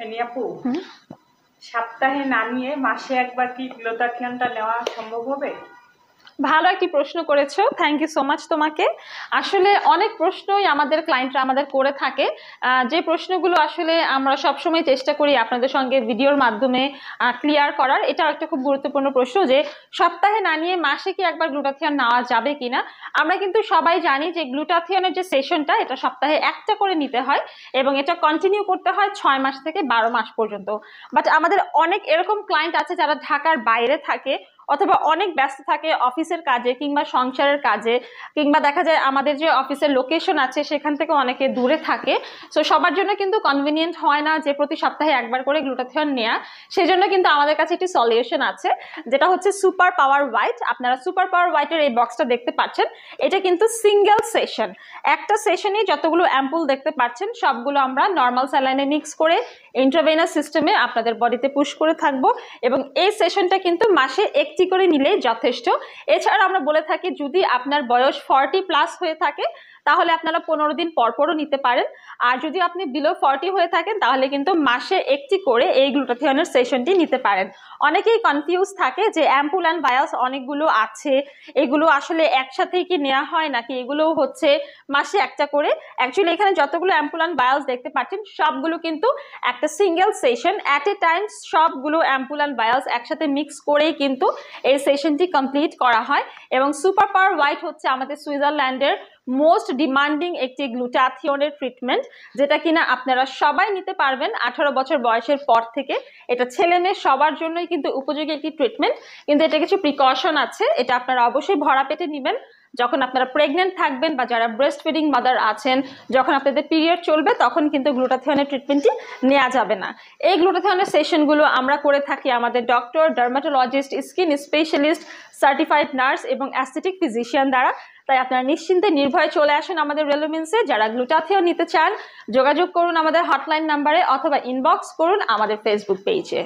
Any আপু, সপ্তাহে না নিয়ে মাসে একবার কি গ্লুটাথিয়নটা নেওয়া সম্ভব হবে? ভালো একটি প্রশ্ন করেছো, থ্যাংক ইউ সো মাচ তোমাকে। আসলে অনেক প্রশ্নই আমাদের ক্লায়েন্টরা আমাদের করে থাকে, যে প্রশ্নগুলো আসলে আমরা সবসময় চেষ্টা করি আপনাদের সঙ্গে ভিডিওর মাধ্যমে ক্লিয়ার করার। এটাও একটা খুব গুরুত্বপূর্ণ প্রশ্ন যে সপ্তাহে না নিয়ে মাসে কি একবার গ্লুটাথিয়ন নেওয়া যাবে কিনা। আমরা কিন্তু সবাই জানি যে গ্লুটাথিয়নের যে সেশনটা এটা সপ্তাহে একটা করে নিতে হয় এবং এটা কন্টিনিউ করতে হয় 6 মাস থেকে 12 মাস পর্যন্ত। বাট আমাদের অনেক এরকম ক্লায়েন্ট আছে যারা ঢাকার বাইরে থাকে অথবা অনেক ব্যস্ত থাকে অফিসের কাজে কিংবা সংসারের কাজে, কিংবা দেখা যায় আমাদের যে অফিসের লোকেশন আছে সেখান থেকে অনেকে দূরে থাকে। সো সবার জন্য কিন্তু কনভিনিয়েন্ট হয় না যে প্রতি সপ্তাহে একবার করে গ্লুটাথিয়ন নেওয়া। সেজন্য কিন্তু আমাদের কাছে একটি সলিউশন আছে, যেটা হচ্ছে সুপার পাওয়ার হোয়াইট। আপনারা সুপার পাওয়ার হোয়াইটের এই বক্সটা দেখতে পাচ্ছেন, এটা কিন্তু সিঙ্গেল সেশন। একটা সেশনে যতগুলো অ্যাম্পুল দেখতে পাচ্ছেন সবগুলো আমরা নর্মাল স্যালাইনে মিক্স করে ইন্ট্রাভেনাস সিস্টেমে আপনাদের বডিতে পুশ করে থাকবো এবং এই সেশনটা কিন্তু মাসে একটি করে নিলে যথেষ্ট। এছাড়া আমরা বলে থাকি যদি আপনার বয়স 40+ হয়ে থাকে তাহলে আপনারা 15 দিন পরপরও নিতে পারেন, আর যদি আপনি বিলো 40 হয়ে থাকেন তাহলে কিন্তু মাসে একটি করে এই গ্লুটাথিয়নের সেশনটি নিতে পারেন। অনেকেই কনফিউজ থাকে যে অ্যাম্পুল অ্যান্ড ভায়ালস অনেকগুলো আছে, এগুলো আসলে একসাথেই কি নেওয়া হয় নাকি এগুলো হচ্ছে মাসে একটা করে। অ্যাকচুয়ালি এখানে যতগুলো অ্যাম্পুল অ্যান্ড ভায়ালস দেখতে পাচ্ছেন সবগুলো কিন্তু একটা single session, at a time সবগুলো অ্যাম্পুল অ্যান্ড ভায়ালস একসাথে মিক্স করেই কিন্তু এই সেশনটি কমপ্লিট করা হয়। এবং সুপার পাওয়ার হোয়াইট হচ্ছে আমাদের সুইজারল্যান্ডের মোস্ট ডিমান্ডিং একটি গ্লুটাথিয়নের ট্রিটমেন্ট, যেটা কিনা আপনারা সবাই নিতে পারবেন 18 বছর বয়সের পর থেকে। এটা ছেলে মেয়ে সবার জন্যই কিন্তু উপযোগী একটি ট্রিটমেন্ট, কিন্তু এটা কিছু প্রিকশন আছে। এটা আপনারা অবশ্যই ভরা পেটে নেবেন যখন আপনারা প্রেগনেন্ট থাকবেন বা যারা ব্রেস্ট ফিডিং মাদার আছেন, যখন আপনাদের পিরিয়ড চলবে তখন কিন্তু গ্লুটাথিয়নের ট্রিটমেন্টটি নেওয়া যাবে না। এই গ্লুটাথিয়নের সেশনগুলো আমরা করে থাকি আমাদের doctor, dermatologist, skin specialist, certified nurse এবং অ্যাস্থেটিক ফিজিশিয়ান দ্বারা। তাই আপনারা নিশ্চিন্তে নির্ভয়ে চলে আসুন আমাদের রেলোমেন্সে। যারা গ্লুটাথিয়ন নিতে চান যোগাযোগ করুন আমাদের হটলাইন নাম্বারে অথবা ইনবক্স করুন আমাদের ফেসবুক পেজে।